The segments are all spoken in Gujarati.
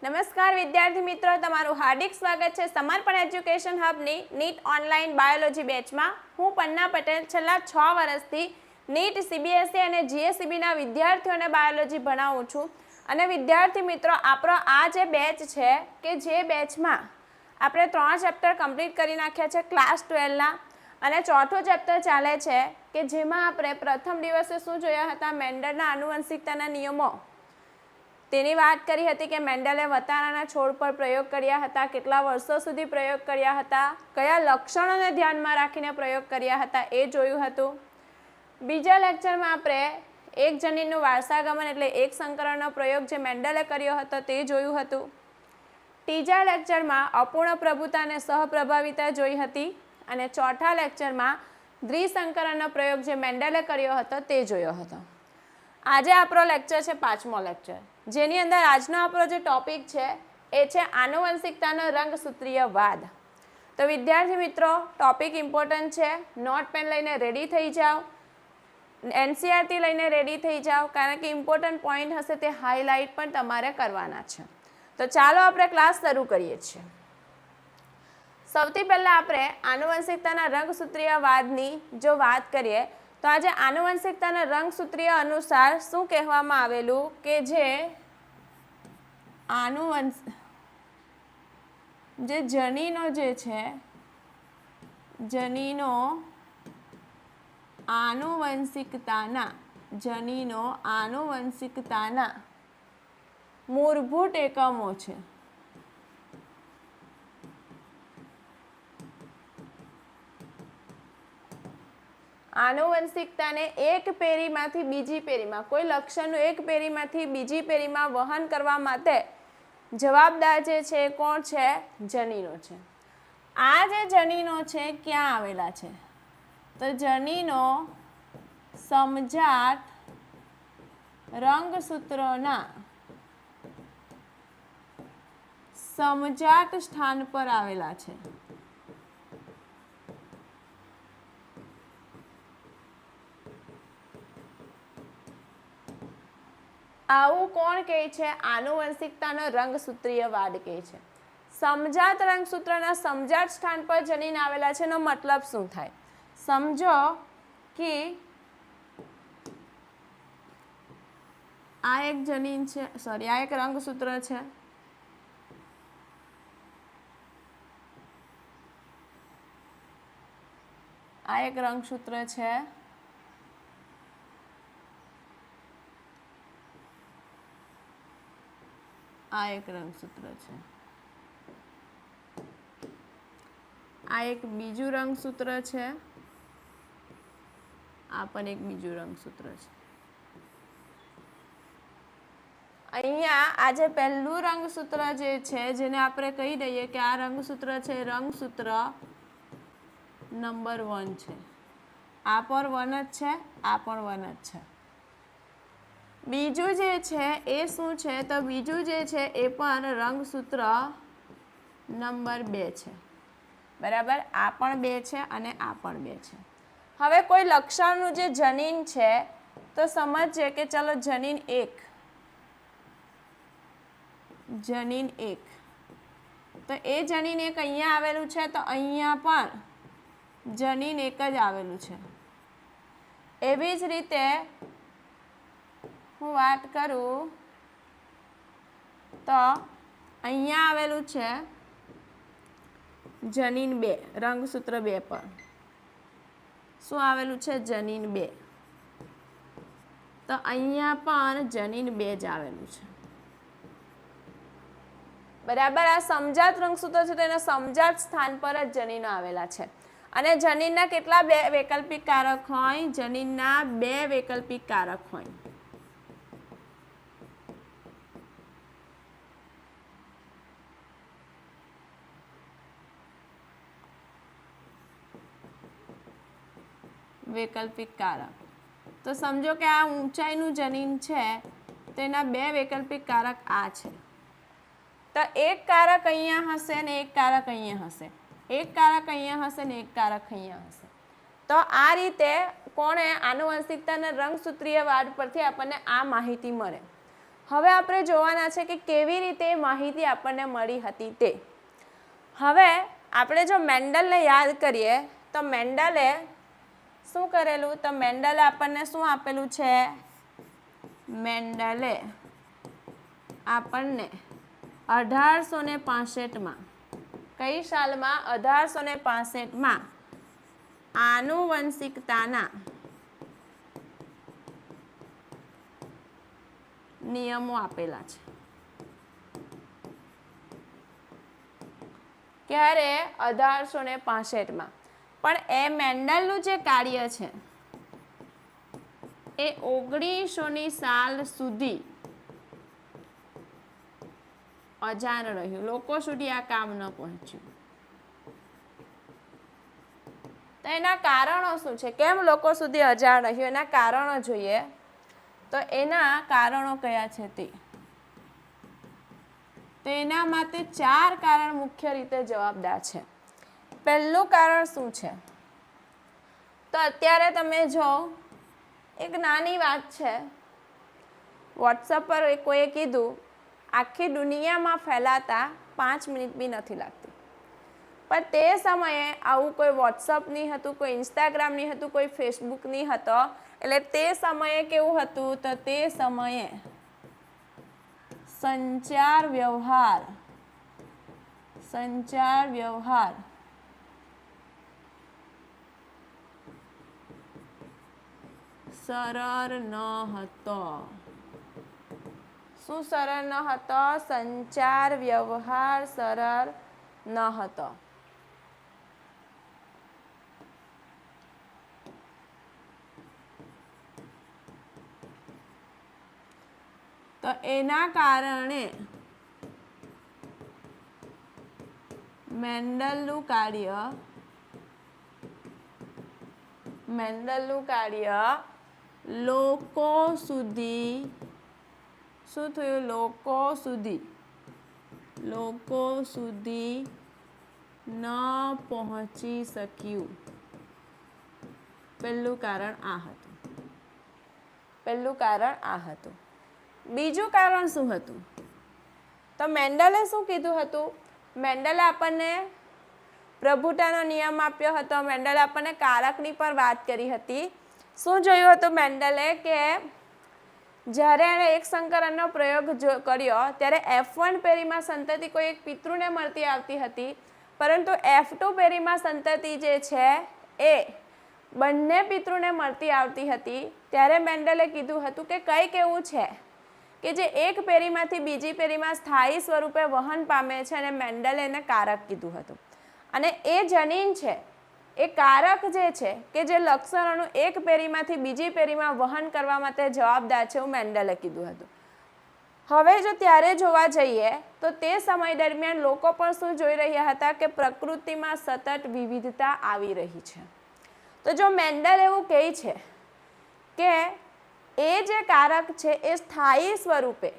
નમસ્કાર વિદ્યાર્થી મિત્રો, તમારું હાર્દિક સ્વાગત છે સમર્પણ એજ્યુકેશન હબની નીટ ઓનલાઈન બાયોલોજી બેચમાં. હું પન્ના પટેલ છેલ્લા 6 વર્ષથી નીટ સીબીએસઈ અને જીએસઈબીના વિદ્યાર્થીઓને બાયોલોજી ભણાવું છું. અને વિદ્યાર્થી મિત્રો, આપણો આ જે બેચ છે કે જે બેચમાં આપણે 3 ચેપ્ટર કમ્પ્લીટ કરી નાખ્યા છે ક્લાસ 12ના, અને ચોથું ચેપ્ટર ચાલે છે કે જેમાં આપણે પ્રથમ દિવસે શું જોયા હતા, મેન્ડલના આનુવંશિકતાના નિયમો તેની વાત કરી હતી કે મેન્ડલે વતારાના છોડ પર પ્રયોગ કર્યા હતા, કેટલા વર્ષો સુધી પ્રયોગ કર્યા હતા, કયા લક્ષણોને ધ્યાનમાં રાખીને પ્રયોગ કર્યા હતા એ જોયું હતું. બીજા લેક્ચરમાં આપણે એક જનીનનું વારસાગમન એટલે એક સંકરણનો પ્રયોગ જે મેન્ડલે કર્યો હતો તે જોયું હતું. ત્રીજા લેક્ચરમાં અપૂર્ણ પ્રભુતા અને સહપ્રભાવિતા જોઈ હતી, અને ચોથા લેક્ચરમાં દ્વિસંકરણનો પ્રયોગ જે મેન્ડલે કર્યો હતો તે જોયો હતો. આજે આપણો લેક્ચર છે 5મો લેક્ચર, જેની અંદર આજનો આપણો જે ટોપિક છે એ છે આનુવંશિકતાનો રંગસૂત્રીયવાદ. તો વિદ્યાર્થી મિત્રો, ટોપિક ઇમ્પોર્ટન્ટ છે. નોટ પેન લઈને રેડી થઈ જાઓ, એનસીઆરટી લઈને રેડી થઈ જાઓ, કારણ કે ઇમ્પોર્ટન્ટ પોઈન્ટ હશે તે હાઇલાઇટ પણ તમારે કરવાના છે. તો ચાલો આપણે ક્લાસ શરૂ કરીએ છીએ. સૌથી પહેલાં આપણે આનુવંશિકતાના રંગસૂત્રીયવાદની જો વાત કરીએ તો આજે આનુવંશિકતાના રંગસૂત્રીય અનુસાર શું કહેવામાં આવેલું કે જે જનીનો જે છે, જનીનો આનુવંશિકતાના મૂળભૂત એકમો છે. આનુવંશિકતાને એક પેઢીમાંથી બીજી પેઢીમાં, કોઈ લક્ષણનું એક પેઢીમાંથી બીજી પેઢીમાં વહન કરવા માટે જવાબદાર જે છે કોણ છે? જનીનો છે. આ જે જનીનો છે ક્યાં આવેલા છે? તો જનીનો સમજાત રંગસૂત્રોના સમજાત સ્થાન પર આવેલા છે. આવું કોણ કહે છે? આનુવંશિકતાનો રંગસૂત્રીયવાદ કહે છે. સમજાત રંગસૂત્રના સમજાત સ્થાન પર જનીન આવેલા છે એનો મતલબ શું થાય? સમજો કે આ એક જનીન છે, આ એક રંગસૂત્ર છે. આ એક રંગસૂત્ર છે. આ એક રંગસૂત્ર છે. આ એક બીજું રંગસૂત્ર છે. આ પણ એક બીજું રંગસૂત્ર છે. અહીંયા આ જે પહેલું રંગસૂત્ર જે છે, જેને આપણે કહી દઈએ કે આ રંગસૂત્ર છે રંગસૂત્ર નંબર 1 છે. આ પણ 1 જ છે, આ પણ 1 જ છે. બીજું જે છે એ શું છે? તો બીજું જે છે એ પણ રંગસૂત્ર નંબર 2 છે. બરાબર? આ પણ 2 છે અને આ પણ 2 છે. હવે કોઈ લક્ષણનું જે જનીન છે તો સમજીએ કે ચલો જનીન 1, જનીન 1, તો એ જનીન 1 અહીંયા આવેલું છે, તો અહીંયા પણ જનીન 1 જ આવેલું છે. એવી જ રીતે હું વાત કરું તો અહીંયા આવેલું છે જનીન 2, રંગસૂત્ર 2 પર શું આવેલું છે? જનીન 2. તો અહીંયા પણ જનીન 2 જ આવેલું છે. બરાબર? આ સમજાત રંગસૂત્ર છે તેના સમજાત સ્થાન પર જ જનીનો આવેલા છે. અને જનીનના કેટલા 2 વૈકલ્પિક કારક હોય? જનીનના 2 વૈકલ્પિક કારક હોય. વૈકલ્પિક કારક. તો સમજો કે આ ઊંચાઈનું જનીન છે, તેના 2 વૈકલ્પિક કારક આ છે. તો એક કારક અહીંયા હશે ને એક કારક અહીંયા હશે, એક કારક અહીંયા હશે ને એક કારક અહીંયા હશે. તો આ રીતે કોણે આનુવંશિકતાના રંગસૂત્રીયવાદ પરથી આપણને આ માહિતી મળે. હવે આપણે જોવાના છે કે કેવી રીતે માહિતી આપણને મળી હતી તે. હવે આપણે જો મેન્ડલને યાદ કરીએ તો મેન્ડલે શું કરેલું, તો મેન્ડલે આપણને શું આપેલું છે, મેન્ડલે આપણને 1865 કઈ સાલમાં, 1865 આનુવંશિકતાના નિયમો આપેલા છે. ક્યારે, 1865 પણ એ મેન્ડલનું જે કાર્ય છે એ 1900ની સાલ સુધી અજાણ રહ્યું, લોકો સુધી આ કામ ન પહોંચ્યું. તો એના કારણો શું છે, કેમ લોકો સુધી અજાણ રહ્યું, એના કારણો જોઈએ. તો એના કારણો કયા છે તે, તો એના માટે 4 કારણ મુખ્ય રીતે જવાબદાર છે. પહેલું કારણ શું છે, તો અત્યારે તમે જો એક નાની વાત છે, વોટ્સઅપ પર કોઈએ કીધું આખી દુનિયામાં ફેલાતા 5 મિનિટ બી નથી લાગતી, પણ તે સમયે આવું કોઈ વોટ્સઅપ નહીં હતું, કોઈ ઇન્સ્ટાગ્રામ નહીં હતું, કોઈ ફેસબુક નહીં હતો. એટલે તે સમયે કેવું હતું, તો તે સમયે સંચાર વ્યવહાર સરળ ન હતો. શું સરળ ન હતો, સંચાર વ્યવહાર સરળ ન હતો. તો એના કારણે મેન્ડલનું કાર્ય લોકો સુધી શું થયું, લોકો સુધી ન પહોંચી શક્યું. પહેલું કારણ આ હતું. બીજું કારણ શું હતું, તો મેન્ડલે શું કીધું હતું, મેન્ડલે આપણને પ્રભુતાનો નિયમ આપ્યો હતો. મેન્ડલે આપણને કારકની પણ વાત કરી હતી. શું જોયું હતું મેન્ડલે, કે જ્યારે એણે એક સંકરણનો પ્રયોગ કર્યો ત્યારે F1 પેઢીમાં સંતતિ કોઈ એક પિતૃને મળતી આવતી હતી, પરંતુ F2 પેઢીમાં સંતતિ જે છે એ બંને પિતૃને મળતી આવતી હતી. ત્યારે મેન્ડલે કીધું હતું કે કંઈક એવું છે કે જે એક પેઢીમાંથી બીજી પેઢીમાં સ્થાયી સ્વરૂપે વહન પામે છે, અને મેન્ડલે એને કારક કીધું હતું. અને એ જનીન છે, એ કારક જે છે કે જે લક્ષણોનું એક પેઢીમાંથી બીજી પેઢીમાં વહન કરવા માટે જવાબદાર છે, એવું મેન્ડલે કીધું હતું. હવે જો ત્યારે જોવા જઈએ તો તે સમય દરમિયાન લોકો પણ શું જોઈ રહ્યા હતા, કે પ્રકૃતિમાં સતત વિવિધતા આવી રહી છે. તો જો મેન્ડલ એવું કહે છે કે એ જે કારક છે એ સ્થાયી સ્વરૂપે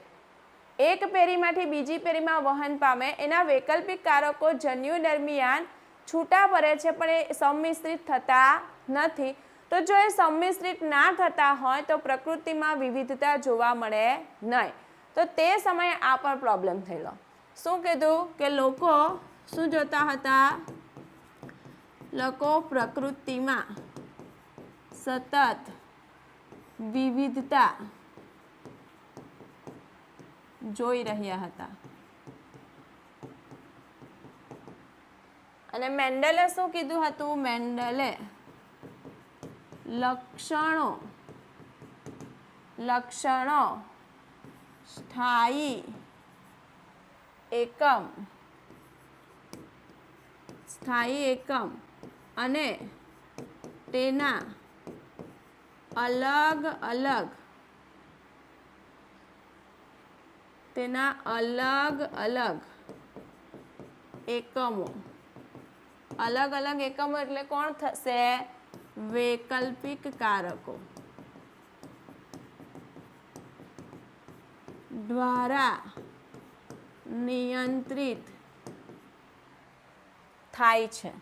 એક પેઢીમાંથી બીજી પેઢીમાં વહન પામે, એના વૈકલ્પિક કારકો જન્યુ દરમિયાન છૂટા પડે છે પણ એ સંમિશ્રિત થતા નથી. તો જો એ સંમિશ્રિત ના થતા હોય તો પ્રકૃતિમાં વિવિધતા જોવા મળે નહીં. તો તે સમયે આ પણ પ્રોબ્લેમ થયેલો. શું કીધું, કે લોકો શું જોતા હતા, લોકો પ્રકૃતિમાં સતત વિવિધતા જોઈ રહ્યા હતા. અને મેન્ડલે શું કીધું હતું, મેન્ડલે લક્ષણો સ્થાયી એકમ અને તેના અલગ અલગ એકમો એટલે કોણ થશે, વૈકલ્પિક કારકો દ્વારા નિયંત્રિત થાય છે,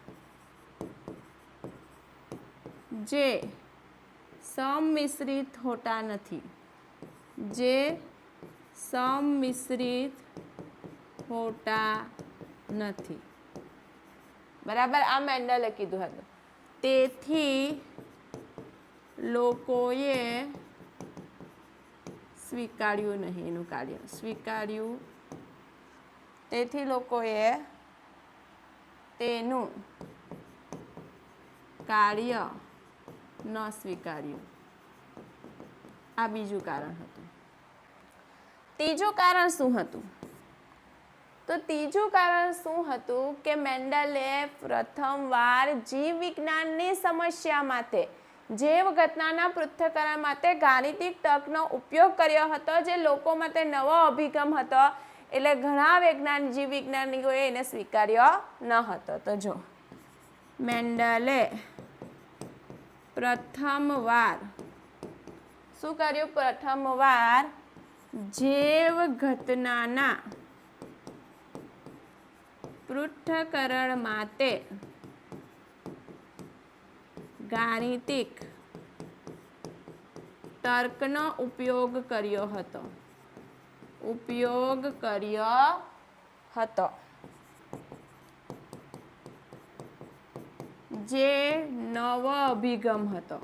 જે સંમિશ્રિત હોતા નથી. સંમિશ્રિત હોતા નથી. બરાબર, આ મેન્ડલે કીધું હતું. તેથી લોકોએ સ્વીકાર્યું નહીં એનું કાર્ય. તેથી લોકોએ તેનું કાર્ય ન સ્વીકાર્યું. આ બીજું કારણ હતું. ત્રીજું કારણ શું હતું? તો ત્રીજું કારણ શું હતું કે મેન્ડલે પ્રથમવાર જીવ વિજ્ઞાનની સમસ્યા માટે જૈવ ઘટનાના પૃથ્થકરણ માટે ગાણિતિક તર્કનો ઉપયોગ કર્યો હતો, જે લોકો માટે નવો અભિગમ હતો. એટલે ઘણા જીવ વૈજ્ઞાનિકોએ એને સ્વીકાર્યો ન હતો. તો જો મેન્ડલે પ્રથમવાર શું કર્યું? પ્રથમવાર જૈવ ઘટનાના પૃથ્થકરણ માટે ગાણિતિક તર્કનો ઉપયોગ કર્યો હતો. જે નવો અભિગમ હતો.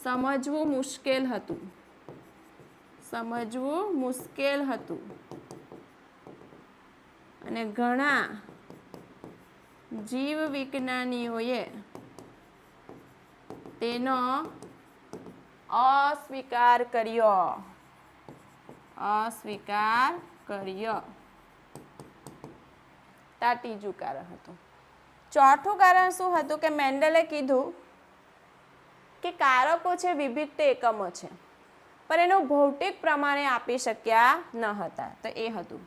સમજવું મુશ્કેલ હતું અને ઘણા જીવ વિજ્ઞાનીઓએ તેનો અસ્વીકાર કર્યો. આ ત્રીજું કારણ હતું. ચોથું કારણ શું હતું કે મેન્ડલે કીધું કે કારકો છે વિભિન્ન એકમો છે, પણ એનું ભૌતિક પ્રમાણે આપી શક્યા ન હતા. તો એ હતું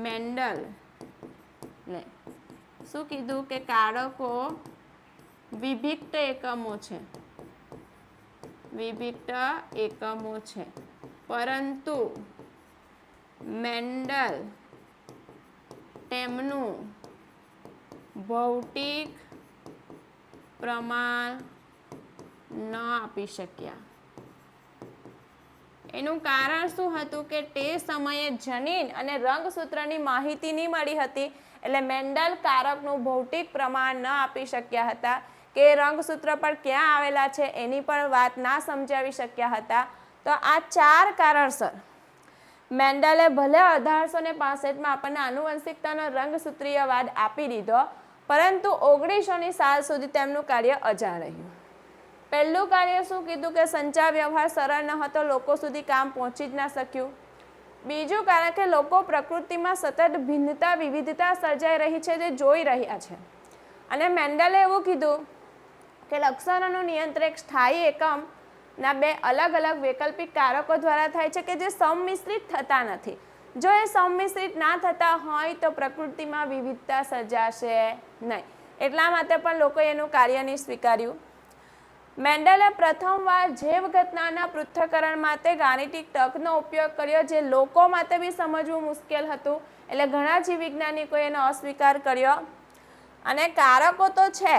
મેન્ડલે શું કીધું કે કારકો વિભિન્ન એકમો છે, પરંતુ મેન્ડલ તેમનું ભૌતિક પ્રમાણ ન આપી શક્યા. એનું કારણ શું હતું કે તે સમયે જનીન અને રંગસૂત્રની માહિતી નહીં મળી હતી. એટલે મેન્ડલ કારકનું ભૌતિક પ્રમાણ ન આપી શક્યા હતા, કે રંગસૂત્ર પર ક્યાં આવેલા છે એની પણ વાત ના સમજાવી શક્યા હતા. તો આ 4 કારણસર મેન્ડલે ભલે 1865માં આપણને આનુવંશિકતાનો રંગસૂત્રીયવાદ આપી દીધો, પરંતુ 1900ની સાલ સુધી તેમનું કાર્ય અજાણ રહ્યું. પહેલું કાર્ય શું કીધું કે સંચાર વ્યવહાર સરળ ન હતો, લોકો સુધી કામ પહોંચી જ ના શક્યું. બીજું કારણ કે લોકો પ્રકૃતિમાં સતત ભિન્નતા વિવિધતા સર્જાઈ રહી છે, જે જોઈ રહ્યા છે. અને મેન્ડલે એવું કીધું કે લક્ષણોનું નિયંત્રણ એક સ્થાયી એકમના 2 અલગ અલગ વૈકલ્પિક કારકો દ્વારા થાય છે, કે જે સંમિશ્રિત થતા નથી. જો એ સંમિશ્રિત ના થતા હોય તો પ્રકૃતિમાં વિવિધતા સર્જાશે નહીં. એટલા માટે પણ લોકોએ એનું કાર્ય નહીં સ્વીકાર્યું. મેન્ડલે પ્રથમવાર જૈવ ઘટનાના પૃથ્થકરણ માટે ગાણિતિક તર્કનો ઉપયોગ કર્યો, જે લોકો માટે બી સમજવું મુશ્કેલ હતું. એટલે ઘણા જીવ વૈજ્ઞાનિકોએ એનો અસ્વીકાર કર્યો. અને કારકો તો છે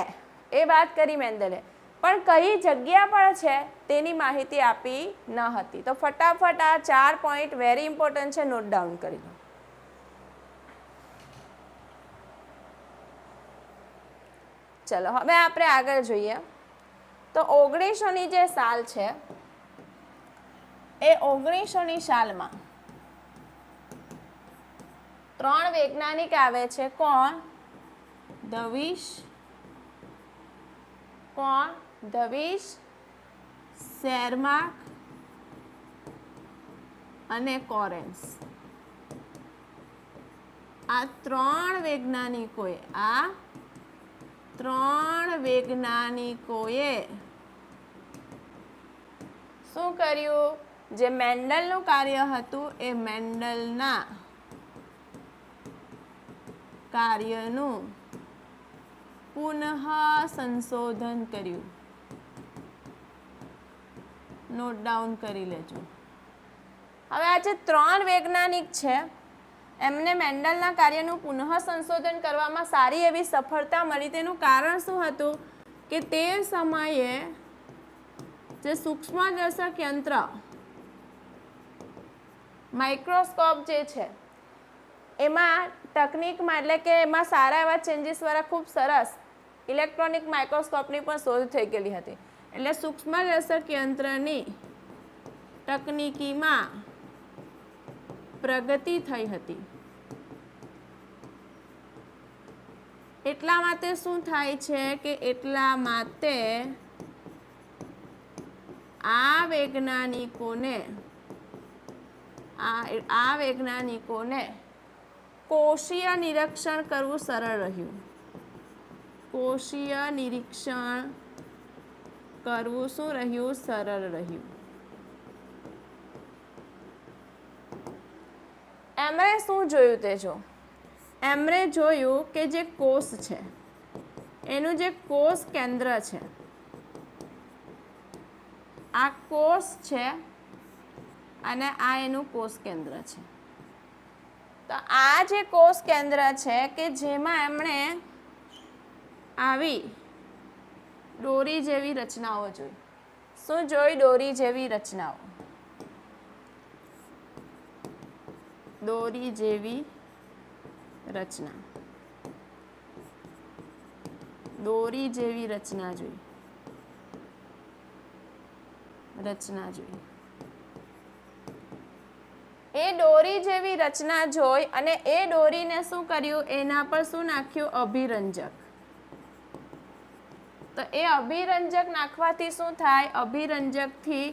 એ વાત કરી મેન્ડલે, પણ કઈ જગ્યા પર છે તેની માહિતી આપી ન હતી. તો ફટાફટ આ 4 પોઈન્ટ વેરી ઇમ્પોર્ટન્ટ છે, નોટ ડાઉન કરી લો. ચલો હવે આપણે આગળ જોઈએ. તો 1900ની જે સાલ છે એ 1900ની સાલમાં 3 વૈજ્ઞાનિક આવે છે. કોણ? દવિશ, શેરમાર્ક અને કોરેન્સ. આ 3 વૈજ્ઞાનિકોએ શું કર્યું? જે મેન્ડલનું કાર્ય હતું એ મેન્ડલના કાર્યનું પુનઃ સંશોધન કર્યું. નોટ ડાઉન કરી લેજો. હવે આ જે 3 વૈજ્ઞાનિક છે એમને મેન્ડલના કાર્યનું પુનઃ સંશોધન કરવામાં સારી એવી સફળતા મળી. તેનું કારણ શું હતું કે તે સમયે જે સૂક્ષ્મદર્શક યંત્ર માઇક્રોસ્કોપ જે છે એમાં તકનિકમાં એટલે કે એમાં સારા એવા ચેન્જીસવાળા ખૂબ સરસ ઇલેક્ટ્રોનિક માઇક્રોસ્કોપની પણ શોધ થઈ ગયેલી હતી. એટલે સૂક્ષ્મદર્શક યંત્રની તકનિકીમાં પ્રગતિ થઈ હતી. એટલા માટે શું થાય છે કે એટલા માટે આ વૈજ્ઞાનિકોને કોષીય નિરીક્ષણ કરવું સરળ રહ્યું. કોષીય નિરીક્ષણ કરવું શું રહ્યું? સરળ રહ્યું. એમણે શું જોયું તે જો. એમણે જોયું કે જે કોષ છે એનું જે કોષ કેન્દ્ર છે, આ કોષ છે અને આ એનું કોષ કેન્દ્ર છે. તો આ જે કોષ કેન્દ્ર છે કે જેમાં એમણે આવી દોરી જેવી રચનાઓ જોઈ. શું જોઈ? દોરી જેવી રચનાઓ. દોરી જેવી રચના. દોરી જેવી રચના જોઈ. એ દોરી જેવી રચના જોઈ અને એ દોરીને શું કર્યું? એના પર શું નાખ્યું? અભિરંજક. તો એ અભિરંજક નાખવાથી શું થાય? અભિરંજકથી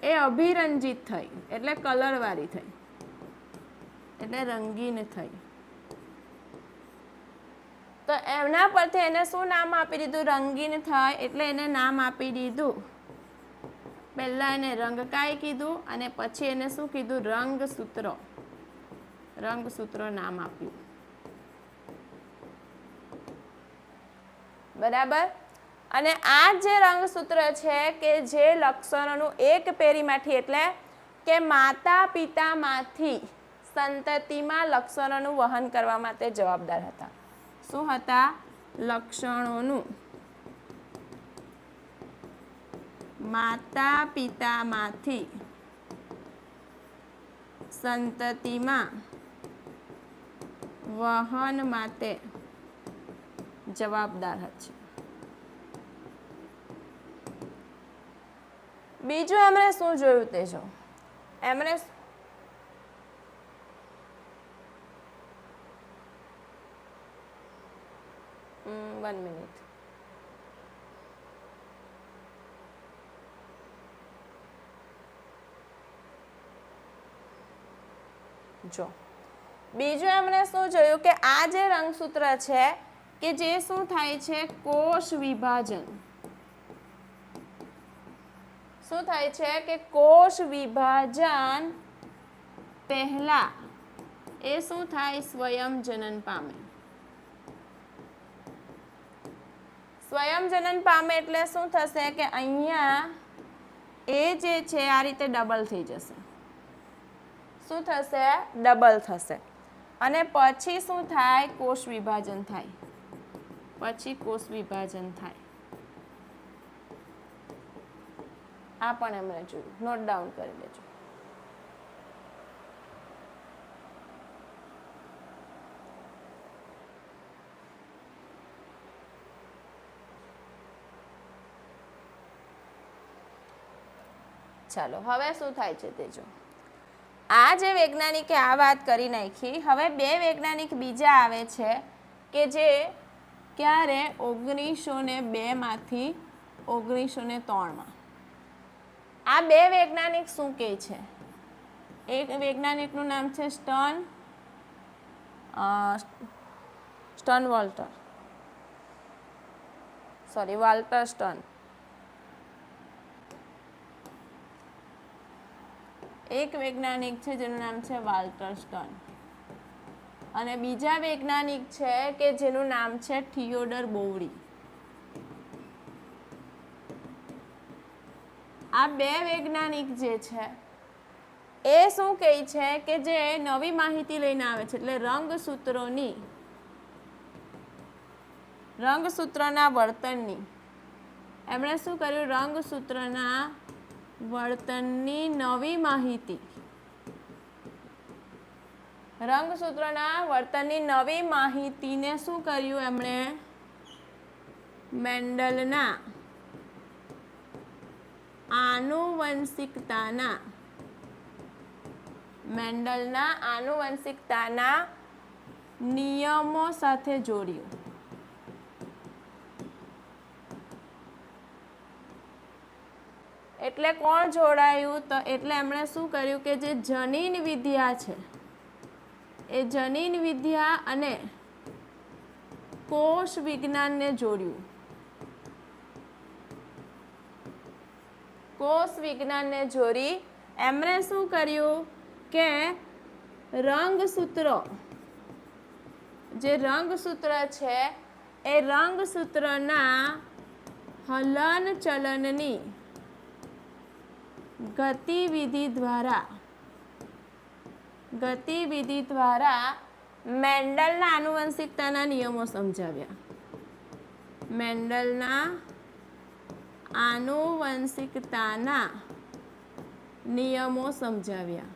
એ અભિરંજિત થઈ એટલે કલરવાળી થઈ, એટલે રંગીન થઈ. તો એના પરથી એને શું નામ આપી દીધું? રંગીન થાય એટલે એને નામ આપી દીધું. પહેલા એને રંગકાય કીધું અને પછી એને શું કીધું? રંગસૂત્ર. રંગસૂત્ર નામ આપ્યું. બરાબર. અને આ જે રંગસૂત્ર છે કે જે લક્ષણોનું એક પેઢીમાંથી એટલે કે માતા પિતામાંથી સંતતિમાં લક્ષણોનું વહન કરવા માટે જવાબદાર હતા. શું હતા? લક્ષણોનું માતા પિતામાંથી સંતતિમાં વહન માટે જવાબદાર છે. બીજું એમણે શું જોયું તે જો. એમણે 1 મિનિટ. જો બીજું એમણે શું જોયું કે આ જે રંગસૂત્ર છે કે જે શું થાય છે? કોષ વિભાજન. શું થાય છે કે કોષ વિભાજન પહેલા એ શું થાય? સ્વયં જનન પામે. સ્વયં જનન પામે એટલે શું થશે કે અહીંયા એ જે છે આ રીતે ડબલ થઈ જશે. શું થશે? ડબલ થશે. અને પછી શું થાય? કોષ વિભાજન થાય. પછી કોષ વિભાજન થાય. આ પણ એમણે જોયું. નોટ ડાઉન કરી લેજો. ચાલો હવે શું થાય છે તે જો. આ જે વૈજ્ઞાનિકે આ વાત કરી નાખી. હવે બે વૈજ્ઞાનિક બીજા આવે છે કે જે ક્યારે 1902 માંથી 1903માં. આ બે વૈજ્ઞાનિક શું કહે છે? એક વૈજ્ઞાનિકનું નામ છે વાલ્ટર સ્ટર્ન. એક વૈજ્ઞાનિક છે જેનું નામ છે વાલ્ટર સ્ટર્ન અને બીજા વૈજ્ઞાનિક છે કે જેનું નામ છે થિયોડર બોવરી. આ બે વૈજ્ઞાનિક જે છે એ શું કહે છે કે જે નવી માહિતી લઈને આવે છે એટલે રંગસૂત્રના વર્તનની. એમણે શું કર્યું? રંગસૂત્રના વર્તનની નવી માહિતી, રંગસૂત્રના વર્તનની નવી માહિતીને શું કર્યું એમણે? મેન્ડલના આનુવંશિકતાના નિયમો સાથે જોડ્યું. એટલે કોણ જોડાયું? તો એટલે એમણે શું કર્યું કે જે જનીન વિદ્યા છે એ જનીન વિદ્યા અને કોષ વિજ્ઞાનને જોડ્યું. કોષ વિજ્ઞાનને જોડી એમણે શું કર્યું કે રંગસૂત્રો, જે રંગસૂત્ર છે એ રંગસૂત્રના હલન ચલનની ગતિવિધિ દ્વારા મેન્ડલના આનુવંશિકતાના નિયમો સમજાવ્યા. મેન્ડલના આનુવંશિકતાના નિયમો સમજાવ્યા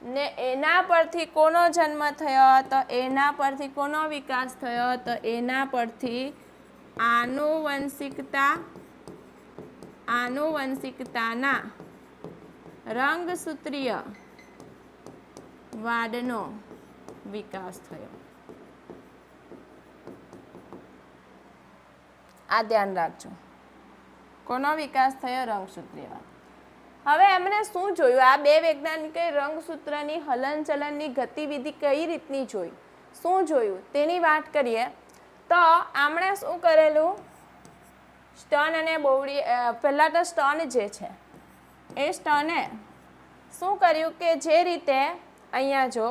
ને એના પરથી કોનો જન્મ થયો? તો એના પરથી કોનો વિકાસ થયો? તો એના પરથી આનુવંશિકતાના રંગસૂત્રીય વાડનો વિકાસ થયો. આ ધ્યાન રાખજો. કોનો વિકાસ થયો? રંગસૂત્રીય વાડ. હવે એમણે શું જોયું? આ બે વૈજ્ઞાનિકે રંગસૂત્રની હલનચલનની ગતિવિધિ કઈ રીતની જોઈ, શું જોયું તેની વાત કરીએ તો આમણે શું કરેલું? સ્ટર્ન અને બોવડી, પહેલાં તો સ્ટર્ન જે છે એ સ્ટર્ને શું કર્યું કે જે રીતે અહીંયા જો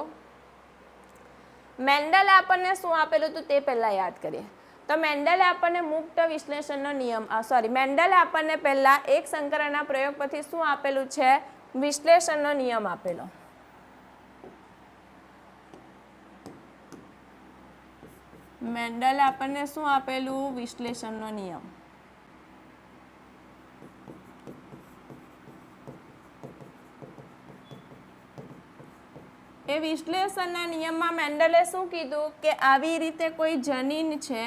મેન્ડલે આપણને શું આપેલું હતું તે પહેલાં યાદ કરીએ. તો મેન્ડલે આપણને મુક્ત વિશ્લેષણનો નિયમ, મેન્ડલે આપણને પહેલાં એક સંકરણના પ્રયોગ પરથી શું આપેલું છે? વિશ્લેષણનો નિયમ આપેલો. મેન્ડલે આપણને શું આપેલું? વિશ્લેષણનો નિયમ. એ વિશ્લેષણના નિયમમાં મેન્ડલે શું કીધું કે આવી રીતે કોઈ જનીન છે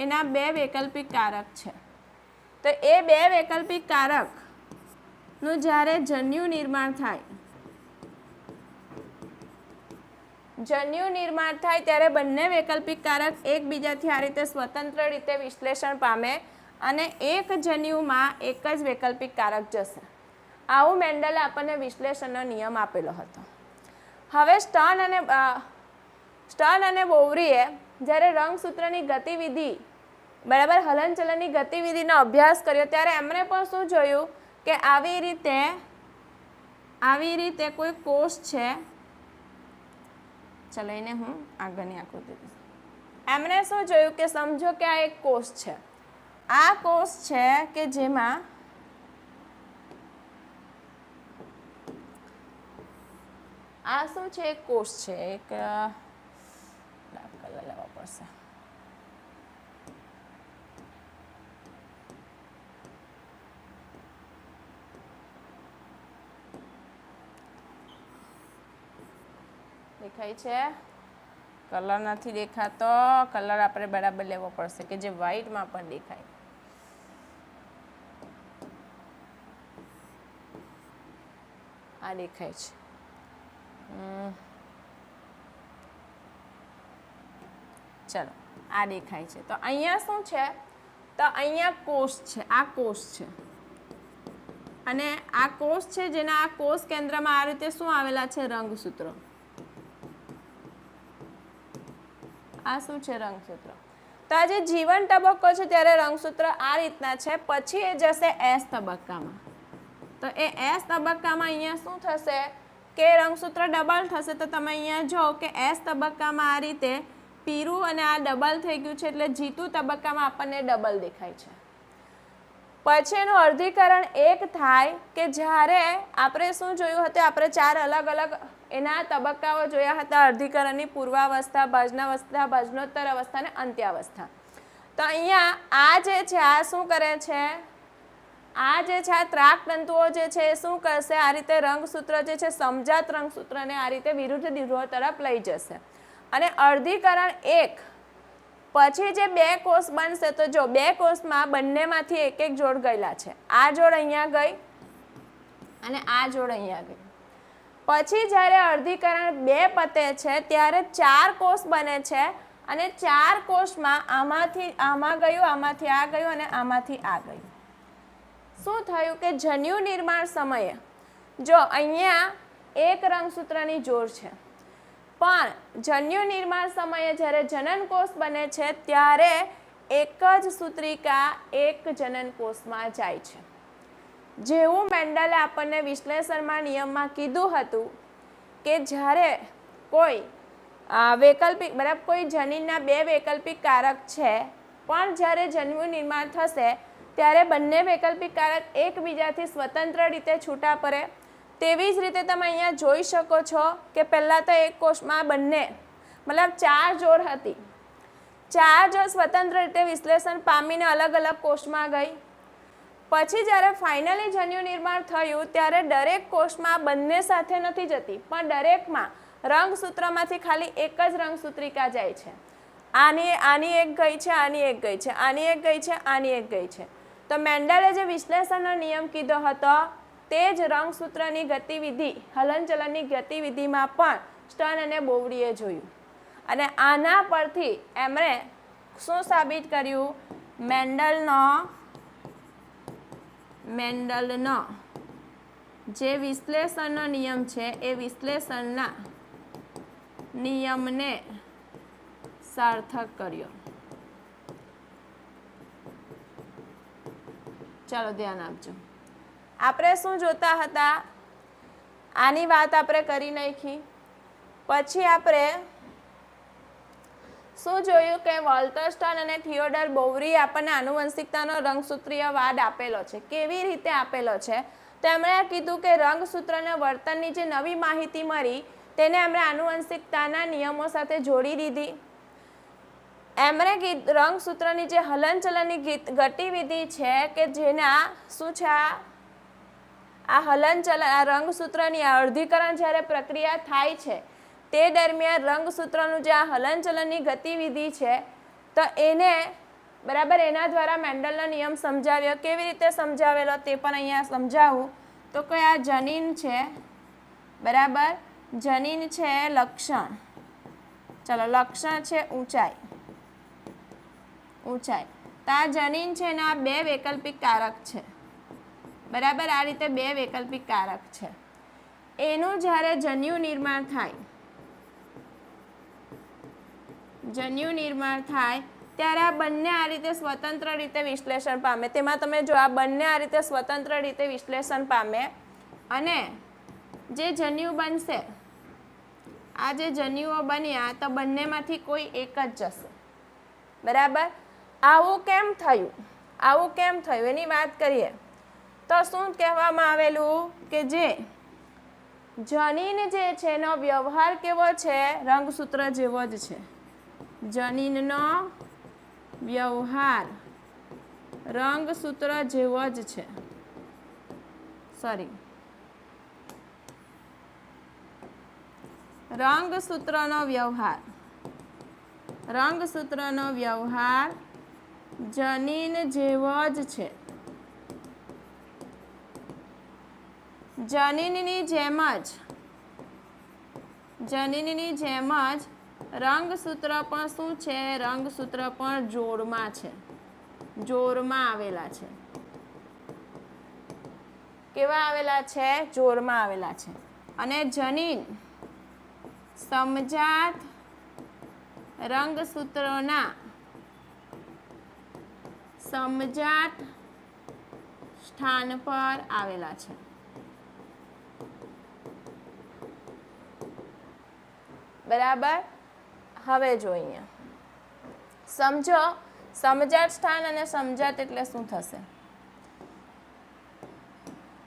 એના બે વૈકલ્પિક કારક છે. તો એ બે વૈકલ્પિક કારકનું જ્યારે જન્યુ નિર્માણ થાય ત્યારે બંને વૈકલ્પિક કારક એકબીજાથી આ રીતે સ્વતંત્ર રીતે વિશ્લેષણ પામે અને એક જન્યુમાં એક જ વૈકલ્પિક કારક જશે. આવું મેન્ડલે આપણને વિશ્લેષણનો નિયમ આપેલો હતો. હવે સ્ટર્ન અને બોવરીએ જ્યારે રંગસૂત્રની ગતિવિધિ, બરાબર, હલનચલનની ગતિવિધિનો અભ્યાસ કર્યો ત્યારે એમણે પણ શું જોયું કે આવી રીતે કોઈ કોષ છે. ચલો એને હું આગળની આકૃતિ. એમણે શું જોયું કે સમજો કે આ એક કોષ છે. આ કોષ છે કે જેમાં આ શું છે? એક કોષ છે. એક ડાર્ક કલર લેવા પડશે. દેખાય છે? કલર નથી દેખાતો. કલર આપણે બરાબર લેવો પડશે કે જે વ્હાઈટમાં પણ દેખાય. આ દેખાય છે. ચલો, આ દેખાય છે. તો અહીંયા શું છે? તો અહીંયા કોષ છે. આ કોષ છે અને આ કોષ છે જેના આ કોષ કેન્દ્રમાં આ રીતે શું આવેલા છે? રંગસૂત્રો. આ શું છે? રંગસૂત્ર. તો આ જે જીવન તબક્કો છે ત્યારે રંગસૂત્ર આ રીતના છે. પછી એ જશે એસ તબક્કામાં. તો એ એસ તબક્કામાં અહીંયા શું થશે કે રંગસૂત્ર ડબલ થશે. તો તમે અહીંયા જો કે એસ તબક્કામાં આ રીતે પીરું અને આ ડબલ થઈ ગયું છે એટલે જીતુ તબક્કામાં આપણને ડબલ દેખાય છે. પછી એનું અર્ધીકરણ એક થાય કે જ્યારે આપણે શું જોયું હતું? આપણે 4 અલગ અલગ એના તબક્કાઓ જોયા હતા. અર્ધીકરણની પૂર્વાવસ્થા, ભાજનાવસ્થા, ભાજનોત્તર અવસ્થા અને અંત્યાવસ્થા. તો તો અહીંયા આ જે છે આ શું કરે છે, આ જે છે આ ત્રાક તંતુઓ જે છે એ શું કરશે, આ રીતે રંગસૂત્ર જે છે સમજાત રંગસૂત્રને આ રીતે વિરુદ્ધ ધ્રુવ તરફ લઈ જશે અને અર્ધીકરણ 1 પછી જે 2 કોષ બનશે તો જો 2 કોષમાં બંનેમાંથી એક એક જોડ ગયેલા છે, આ જોડ અહીંયા ગઈ અને આ જોડ અહીંયા ગઈ. પછી જ્યારે અર્ધીકરણ 2 પતે છે ત્યારે 4 કોષ બને છે અને 4 કોષમાં આમાંથી આમાં ગયું, આમાંથી આ ગયું અને આમાંથી આ ગયું. શું થયું કે જન્યુ નિર્માણ સમયે જો અહીંયા એક રંગસૂત્રની જોડ છે પણ જન્યુ નિર્માણ સમયે જ્યારે જનન કોષ બને છે ત્યારે એક જ સૂત્રિકા એક જનન કોષમાં જાય છે. જેવું મેન્ડલે આપણને વિશ્લેષણમાં નિયમમાં કીધું હતું કે જ્યારે કોઈ વૈકલ્પિક બરાબર કોઈ જનીનના 2 વૈકલ્પિક કારક છે પણ જ્યારે જન્યુ નિર્માણ થશે ત્યારે બંને વૈકલ્પિક કારક એકબીજાથી સ્વતંત્ર રીતે છૂટા પડે. તેવી જ રીતે તમે અહીંયા જોઈ શકો છો કે પહેલાં તો એક કોષમાં બંને મતલબ 4 જોડ હતી, 4 જોડ સ્વતંત્ર રીતે વિશ્લેષણ પામીને અલગ અલગ કોષમાં ગઈ. પછી જ્યારે ફાઇનલી જન્યુ નિર્માણ થયું ત્યારે દરેક કોષમાં બંને સાથે નથી જતી પણ દરેકમાં રંગસૂત્રમાંથી ખાલી એક જ રંગસૂત્રિકા જાય છે. આની એક ગઈ છે, આની એક ગઈ છે, આની એક ગઈ છે, આની એક ગઈ છે. તો મેન્ડલે જે વિશ્લેષણનો નિયમ કીધો હતો તે જ રંગસૂત્રની ગતિવિધિ હલનચલનની ગતિવિધિમાં પણ સ્ટર્ન અને બોવડીએ જોયું અને આના પરથી એમણે શું સાબિત કર્યું, મેન્ડલનો જે વિશ્લેષણનો નિયમ છે એ વિશ્લેષણના નિયમને સાર્થક કર્યો. ચાલો ધ્યાન આપજો. આપણે શું જોતા હતા, આની વાત આપણે કરી નાખી. પછી આપણે શું જોયું કે વોલ્ટર સ્ટર્ન અને થિયોડોર બોવરી આપણને આનુવંશિકતાનો રંગસૂત્રીય વાદ આપેલો છે. કેવી રીતે આપેલો છે? તો એમણે કીધું કે રંગસૂત્રના વર્તનની જે નવી માહિતી મળી તેને એમણે આનુવંશિકતાના નિયમો સાથે જોડી દીધી. એમણે રંગસૂત્રની જે હલનચલનની ગતિવિધિ છે કે જેના શું છે આ હલનચલન આ રંગસૂત્રની અર્ધીકરણ જ્યારે પ્રક્રિયા થાય છે તે દરમિયાન રંગસૂત્રનું જે આ હલનચલનની ગતિવિધિ છે તો એને બરાબર એના દ્વારા મેન્ડલનો નિયમ સમજાવ્યો. કેવી રીતે સમજાવેલો તે પણ અહીંયા સમજાવું. તો કે આ જનીન છે બરાબર, જનીન છે લક્ષણ, ચલો લક્ષણ છે ઊંચાઈ. તો આ જનીન છે એના 2 વૈકલ્પિક કારક છે બરાબર, આ રીતે 2 વૈકલ્પિક કારક છે. એનું જ્યારે જન્યુ નિર્માણ થાય ત્યારે આ બંને આ રીતે સ્વતંત્ર રીતે વિશ્લેષણ પામે. તેમાં તમે જો આ બંને આ રીતે સ્વતંત્ર રીતે વિશ્લેષણ પામે અને જે જન્યુ બનશે, આ જે જન્યુઓ બન્યા તો બંનેમાંથી કોઈ એક જ જશે બરાબર. આવું કેમ થયું એની વાત કરીએ તો શું કહેવામાં આવેલું કે જે જનીન જે છે એનો વ્યવહાર કેવો છે, રંગસૂત્ર જેવો જ છે. જનીનનો વ્યવહાર રંગસૂત્ર જેવો જ છે. રંગસૂત્રનો વ્યવહાર જનીન જેવો જ છે. જનીનની જેમ જ રંગસૂત્ર પણ શું છે, રંગસૂત્ર પણ જોડમાં આવેલા છે. કેવા આવેલા છે? જોડમાં આવેલા છે. અને જનીન સમજાત રંગસૂત્રોના સમજાત સ્થાન પર આવેલા છે. બરાબર. હવે જોઈએ, સમજો સમજાત સ્થાન અને સમજાત એટલે શું થશે.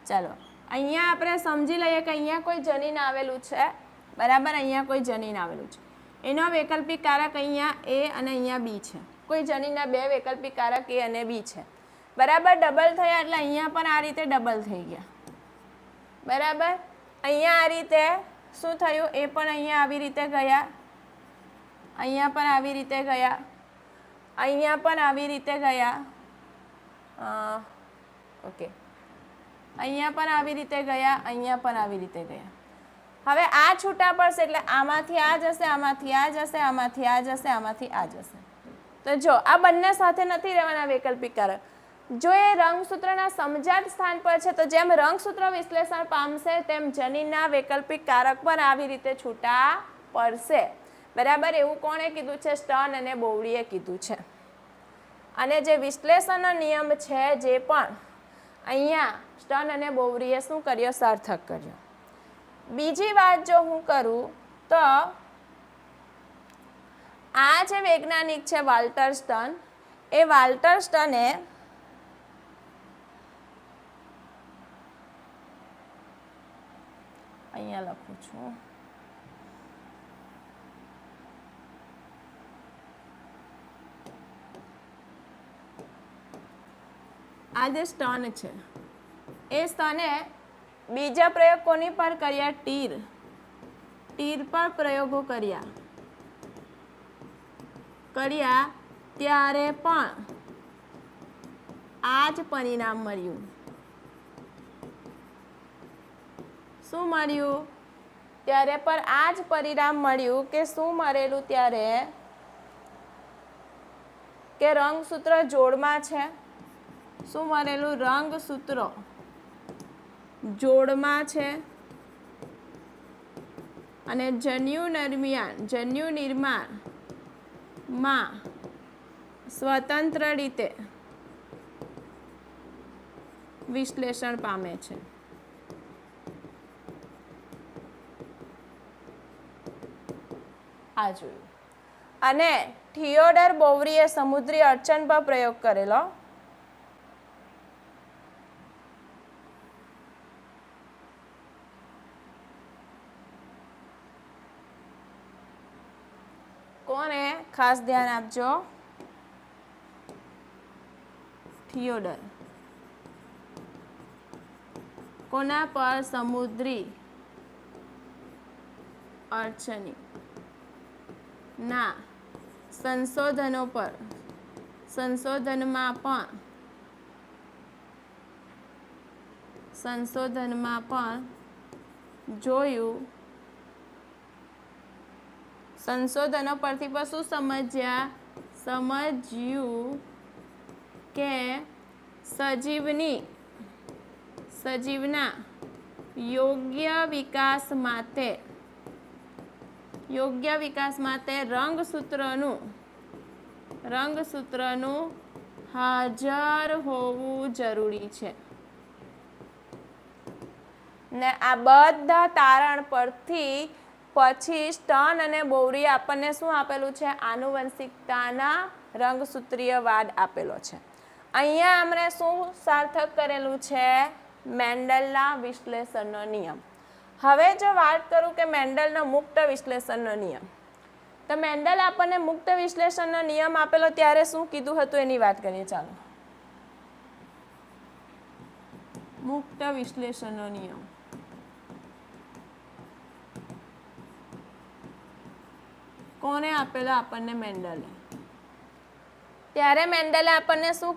ચાલો અહીંયા આપણે સમજી લઈએ કે અહીંયા કોઈ જનીન આવેલું છે બરાબર, અહીંયા કોઈ જનીન આવેલું છે. એનો વૈકલ્પિક કારક અહીંયા A અને અહીંયા B છે. કોઈ જનીનના બે વૈકલ્પિક કારક A અને B છે બરાબર. ડબલ થયા એટલે અહીંયા પણ આ રીતે ડબલ થઈ ગયા બરાબર. અહીંયા આ રીતે શું થયું, એ પણ અહીંયા આવી રીતે ગયા, અહીંયા પણ આવી રીતે ગયા, અહીંયા પણ આવી રીતે ગયા, ઓકે, અહીંયા પણ આવી રીતે ગયા, અહીંયા પણ આવી રીતે ગયા. હવે આ છૂટા પડશે એટલે આમાંથી આ જશે, આમાંથી આ જશે, આમાંથી આ જશે, આમાંથી આ જશે. તો જો આ બંને સાથે નથી રહેવાના વૈકલ્પિક કારક. જો એ રંગસૂત્રના સમજાત સ્થાન પર છે તો જેમ રંગસૂત્ર વિશ્લેષણ પામશે તેમ જનીનના વૈકલ્પિક કારક પણ આવી રીતે છૂટા પડશે બરાબર. એવું કોણે કીધું છે? સ્ટર્ન અને બોવડીએ કીધું છે. અને જે વિશ્લેષણનો નિયમ છે જે પણ અહીંયા સ્ટર્ન અને બોવડીએ શું કર્યો? સાર્થક કર્યો. બીજી વાત જો હું કરું તો આ જે વૈજ્ઞાનિક છે વાલ્ટર સ્ટર્ન, એ વાલ્ટર સ્ટર્ને અહીંયા લખું છું, આ જે સ્ટર્ન છે એ સ્ટર્ને બીજા પ્રયોગ કોની પર કર્યા? તીર પર પ્રયોગો કર્યા ત્યારે પણ આ જ પરિણામ મળ્યું. શું મળ્યું? ત્યારે પણ આ જ પરિણામ મળ્યું કે શું મળેલું ત્યારે? કે રંગસૂત્ર જોડમાં છે. શું મળેલું? રંગસૂત્ર જોડમાં છે અને જન્યુ નિર્માણમાં સ્વતંત્ર રીતે વિશ્લેષણ પામે છે. આ જોયું. અને થિયોડર બોવરીએ સમુદ્રી અડચણ પર પ્રયોગ કરેલો. કોને? ખાસ ધ્યાન આપજો, થિયોડર. કોના પર? સમુદ્રી અડચણી ના સંશોધનો પર, સંશોધનમાં પણ જોયું. સંશોધનો પરથી પણ શું સમજ્યું કે સજીવના યોગ્ય વિકાસ માટે રંગસૂત્રનું હાજર હોવું જરૂરી છે. ને આ બધા તારણ પરથી પછી સ્ટર્ન અને બોવરીએ આપણને શું આપેલું છે? આનુવંશિકતાના રંગસૂત્રીયવાદ આપેલો છે. અહીંયા આપણે શું સાર્થક કરેલું છે? મેન્ડલના વિશ્લેષણનો નિયમ. હવે જો વાત કરું કે મેન્ડલનો મુક્ત વિશ્લેષણનો નિયમ, તો મેન્ડલ આપણને મુક્ત વિશ્લેષણનો નિયમ આપેલો ત્યારે શું કીધું હતું એની વાત કરીએ. ચાલો, મુક્ત વિશ્લેષણનો નિયમ. કોને આપેલો? આપણને મેન્ડલે. ત્યારે મેન્ડલે આપણને શું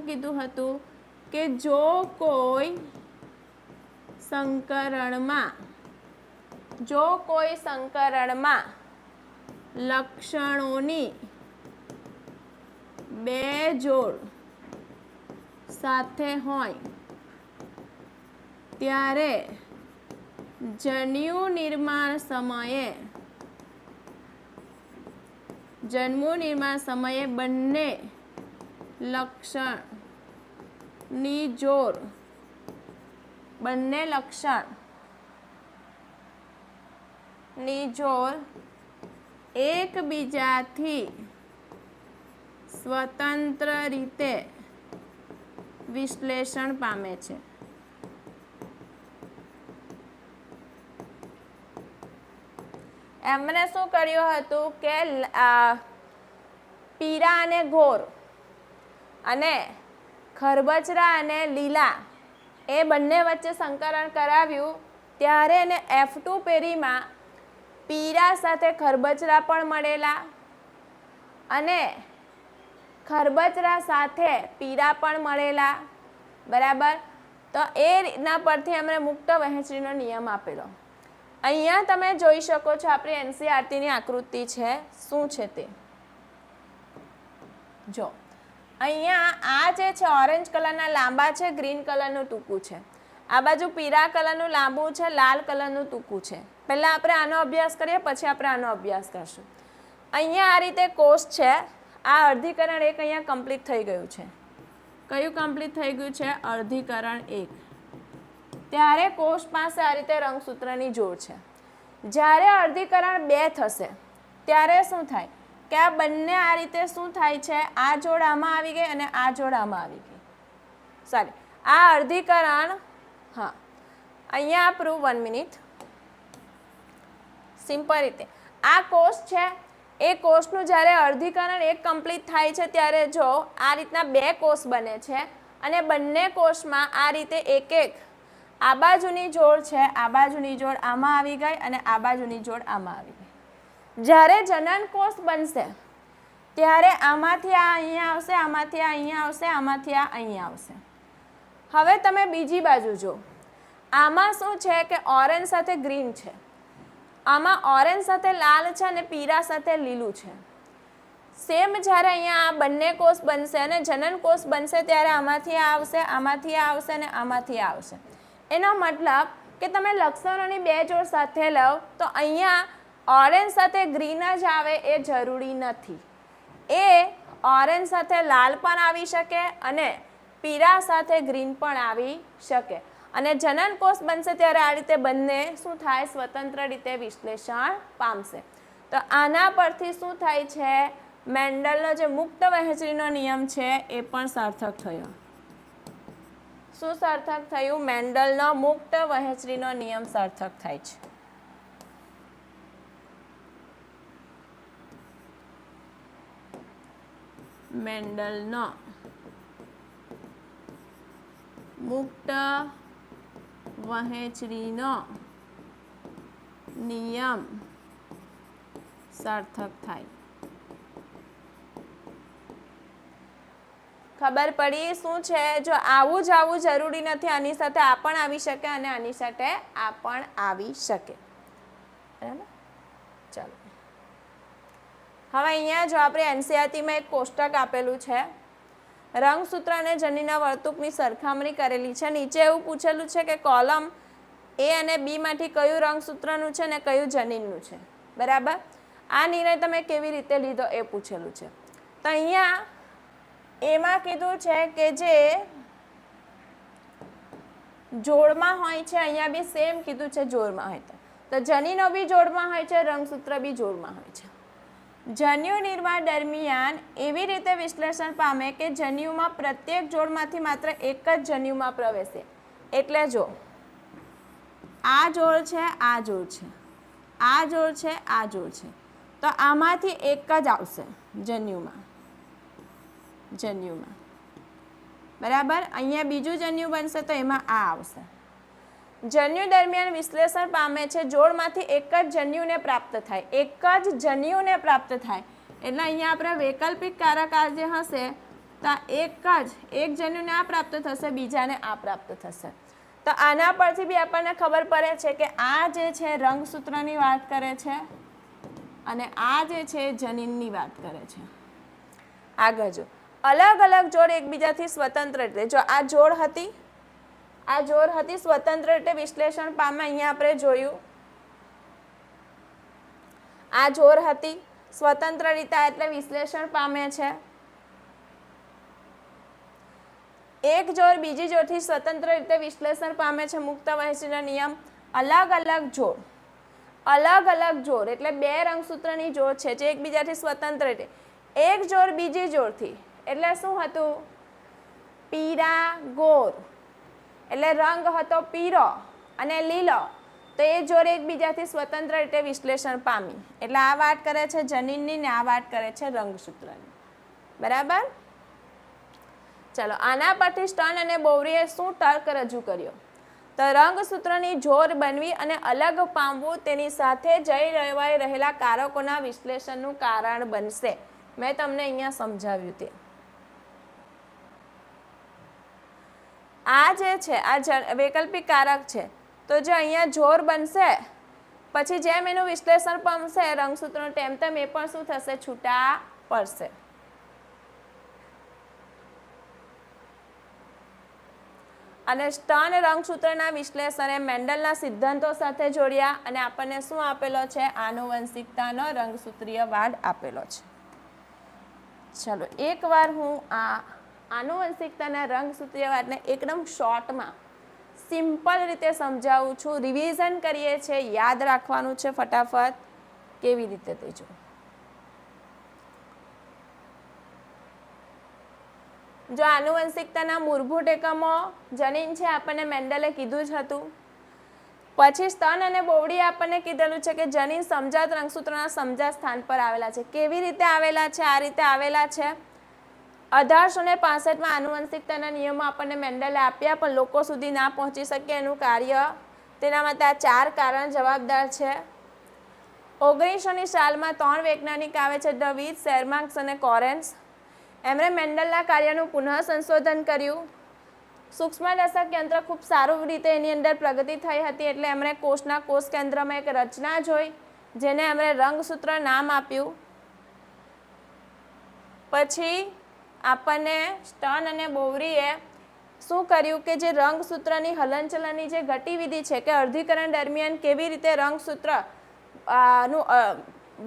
કીધું હતું? કે જો કોઈ સંકરણમાં લક્ષણોની બે જોડ સાથે હોય ત્યારે જન્યુ નિર્માણ સમયે બંને લક્ષણની જોડ એકબીજાથી સ્વતંત્ર રીતે વિશ્લેષણ પામે છે. એમણે શું કર્યું હતું કે પીળા અને ગોર અને ખરબચડા અને લીલા એ બંને વચ્ચે સંકરણ કરાવ્યું ત્યારે એને F2 પેઢીમાં પીળા સાથે ખરબચડા પણ મળેલા અને ખરબચડા સાથે પીળા પણ મળેલા, બરાબર. તો એ રીતના પરથી એમણે મુક્ત વહેંચણીનો નિયમ આપેલો. અહીંયા તમે જોઈ શકો છો આપણી NCERTની આકૃતિ છે, શું છે તે જો. અહીંયા આ જે છે ઓરેન્જ કલરના લાંબા છે, ગ્રીન કલરનું ટૂંકું છે. આ બાજુ પીળા કલરનું લાંબુ છે, લાલ કલરનું ટૂંકું છે. પહેલાં આપણે આનો અભ્યાસ કરીએ, પછી આપણે આનો અભ્યાસ કરશું. અહીંયા આ રીતે કોષ છે. આ અર્ધીકરણ 1 અહીંયા કમ્પ્લીટ થઈ ગયું છે. કયું કમ્પ્લીટ થઈ ગયું છે? અર્ધીકરણ 1. ત્યારે કોષ પાસે આ રીતે રંગસૂત્રની જોડ છે. જ્યારે અર્ધીકરણ 2 થશે ત્યારે શું થાય કે આ બંને આ રીતે શું થાય છે, આ જોડ આમાં આવી ગઈ અને આ જોડ આમાં આવી ગઈ. સારી, આ અર્ધીકરણ, હા અહીંયા પ્રૂવ 1 મિનિટ સિમ્પલ રીતે આ કોષ છે, એ કોષનું જ્યારે અર્ધીકરણ 1 કમ્પ્લીટ થાય છે ત્યારે જો આ રીતના 2 કોષ બને છે અને બંને કોષમાં આ રીતે એક એક આ બાજુની જોડ છે, આ બાજુની જોડ આમાં આવી ગઈ અને આ બાજુની જોડ આમાં આવી ગઈ. જ્યારે જનન કોષ બનશે ત્યારે આમાંથી આ અહીંયા આવશે, આમાંથી આ અહીંયા આવશે, આમાંથી આ અહીંયા આવશે. હવે તમે બીજી બાજુ જો, આમાં શું છે કે ઓરેન્જ સાથે ગ્રીન છે, આમાં ઓરેન્જ સાથે લાલ છે અને પીળા સાથે લીલું છે. સેમ જ્યારે અહીંયા આ બંને કોષ બનશે અને જનન કોષ બનશે ત્યારે આમાંથી આ આવશે, આમાંથી આ આવશે અને આમાંથી આ આવશે. એનો મતલબ કે તમે લક્ષણોની 2 જોડ સાથે લો તો અહીંયા ઓરેન્જ સાથે ગ્રીન જ આવે એ જરૂરી નથી. એ ઓરેન્જ સાથે લાલ પણ આવી શકે અને પીળા સાથે ગ્રીન પણ આવી શકે. અને જનન કોષ બનશે ત્યારે આ રીતે બંને શું થાય, સ્વતંત્ર રીતે વિશ્લેષણ પામશે. તો આના પરથી શું થાય છે, મેન્ડલનો જે મુક્ત વહેંચણીનો નિયમ છે એ પણ સાર્થક થયો. શું સાર્થક થયું? મેન્ડલનો મુક્ત વહેંચણીનો નિયમ સાર્થક થાય છે. મેન્ડલનો મુક્ત વહેંચણીનો નિયમ સાર્થક થાય. ખબર પડી શું છે? જો આવું જ આવવું જરૂરી નથી, આની સાથે આ પણ આવી શકે અને આની સાથે આ પણ આવી શકે, બરાબર. ચાલો હવે અહીંયા જો આપણે NCERTમાં એક કોષ્ટક આપેલું છે, રંગસૂત્ર અને જનીનના વર્તુળની સરખામણી કરેલી છે. નીચે એવું પૂછેલું છે કે કોલમ A અને B માંથી કયું રંગસૂત્રનું છે ને કયું જનીનનું છે, બરાબર. આ નિર્ણય તમે કેવી રીતે લીધો એ પૂછેલું છે. તો અહીંયા એમાં કીધું છે કે જે જોડમાં હોય છે, અહીંયા બી સેમ કીધું છે જોડમાં હોય તો જનીનો બી જોડમાં હોય છે, રંગસૂત્ર બી જોડમાં હોય છે. જન્યુ નિર્માણ દરમિયાન એવી રીતે વિશ્લેષણ પામે કે જન્યુમાં પ્રત્યેક જોડમાંથી માત્ર એક જ જન્યુમાં પ્રવેશે. એટલે જો આ જોડ છે, આ જોડ છે, આ જોડ છે, આ જોડ છે, તો આમાંથી એક જ આવશે જન્યુમાં, બરાબર. અહીંયા બીજું જન્યુ બનશે તો એમાં આ આવશે. જન્યુ દરમિયાન વિશ્લેષણ પામે છે, જોડમાંથી એક જ જન્યુને પ્રાપ્ત થાય, એક જ જન્યુને પ્રાપ્ત થાય. એટલે અહીંયા આપણે વૈકલ્પિક કારક આ જે હશે તો એક જન્યુને આ પ્રાપ્ત થશે, બીજાને આ પ્રાપ્ત થશે. તો આના પરથી બી આપણને ખબર પડે છે કે આ જે છે રંગસૂત્રની વાત કરે છે અને આ જે છે જનીનની વાત કરે છે. આગળ જો અલગ અલગ જોડ એકબીજાથી સ્વતંત્ર એટલે જો આ જોડ હતી, આ જોડ હતી સ્વતંત્ર રીતે વિશ્લેષણ પામે. અહીંયા આપણે જોયું આ જોડ હતી સ્વતંત્ર રીતે એટલે વિશ્લેષણ પામે છે. એક જોડ બીજી જોડથી સ્વતંત્ર રીતે વિશ્લેષણ પામે છે. મુક્ત વહેંચણીનો નિયમ. અલગ અલગ જોડ એટલે 2 રંગસૂત્રની જોડ છે જે એકબીજાથી સ્વતંત્ર રીતે. એક જોડ બીજી જોડથી એટલે શું હતું? પીળા ગોર એટલે રંગ હતો પીળો અને લીલો. તો એ જોડે એકબીજાથી સ્વતંત્ર રીતે વિશ્લેષણ પામી. એટલે આ વાત કરે છે જનીનની ને આ વાત કરે છે રંગસૂત્રની. બરાબર. ચલો, આના પરથી સ્ટર્ન અને બોવરીએ શું તર્ક રજૂ કર્યો? તો રંગસૂત્રની જોર બનવી અને અલગ પામવું તેની સાથે જઈ રહેલા કારકોના વિશ્લેષણનું કારણ બનશે. મેં તમને અહીંયા સમજાવ્યું તે. આ જે છે આ વૈકલ્પિક કારક છે, તો જો અહીંયા જોર બનશે પછી જેમ એનું વિશ્લેષણ પામશે રંગસૂત્રનું તેમ તેમ એ પણ શું થશે? છૂટા પડશે. અને સ્ટર્ન રંગસૂત્રના વિશ્લેષણે મેન્ડલના સિદ્ધાંતો સાથે જોડ્યા અને આપણને શું આપેલો છે? આનુવંશિકતાનો રંગસૂત્રીયવાદ આપેલો છે. ચલો, એકવાર હું આ આનુવંશિકતાના રંગસૂત્રીયવાદને એકદમ શોર્ટમાં સિમ્પલ રીતે સમજાવું છું. રિવિઝન કરીએ છીએ, યાદ રાખવાનું છે ફટાફટ. કેવી રીતે તે જો. જો આનુવંશિકતાના મૂળભૂત એકમો જનીન છે આપણને મેન્ડલે કીધું જ હતું. પછી સ્તન અને બોવડી આપણને કીધેલું છે કે જનીન સમજાત રંગસૂત્રના સમજાત સ્થાન પર આવેલા છે. કેવી રીતે આવેલા છે? આ રીતે આવેલા છે. 1865માં આનુવંશિકતાના નિયમો આપણને મેન્ડલે આપ્યા, પણ લોકો સુધી ના પહોંચી શકે એનું કાર્ય. તેના માટે આ 4 કારણ જવાબદાર છે. 1900ની સાલમાં 3 વૈજ્ઞાનિક આવે છે, ડવિથ, શેરમાર્ક્સ અને કોરેન્સ. એમણે મેન્ડલના કાર્યનું પુનઃ સંશોધન કર્યું. સૂક્ષ્મદર્શક યંત્ર ખૂબ સારું રીતે એની અંદર પ્રગતિ થઈ હતી, એટલે એમણે કોષના કોષ કેન્દ્રમાં એક રચના જોઈ, જેને એમણે રંગસૂત્ર નામ આપ્યું. પછી આપણને સ્ટર્ન અને બોવરીએ શું કર્યું કે જે રંગસૂત્રની હલનચલનની જે ગતિવિધિ છે કે અર્ધીકરણ દરમિયાન કેવી રીતે રંગસૂત્ર નું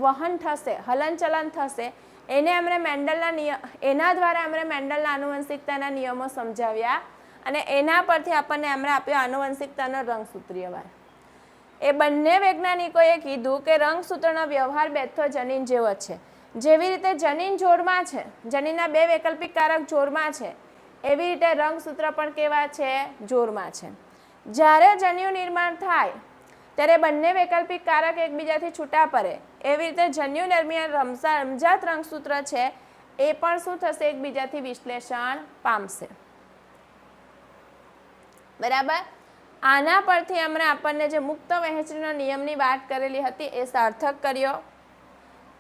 વહન થશે, હલનચલન થશે, એને એમણે એના દ્વારા એમણે મેન્ડલના આનુવંશિકતાના નિયમો સમજાવ્યા અને એના પરથી આપણને એમણે આપ્યો આનુવંશિકતાનો રંગસૂત્રીયવાદ. એ બંને વૈજ્ઞાનિકોએ કીધું કે રંગસૂત્રનો વ્યવહાર બેઠો જનીન જેવો છે. જેવી રીતે જનીન જોડમાં છે, જનીનના 2 વૈકલ્પિક કારક જોડમાં છે, એવી રીતે રંગસૂત્ર પણ કેવા છે? જોડમાં છે. જ્યારે જન્યુ નિર્માણ થાય ત્યારે બંને વૈકલ્પિક કારક એકબીજાથી છૂટા પડે. એવી રીતે જન્યુ દરમિયાન સમજાત રંગસૂત્ર છે એ પણ શું થશે? એકબીજાથી વિશ્લેષણ પામશે. બરાબર. આના પરથી આપણને જે મુક્ત વહેંચણીના નિયમની વાત કરેલી હતી એ સાર્થક કર્યો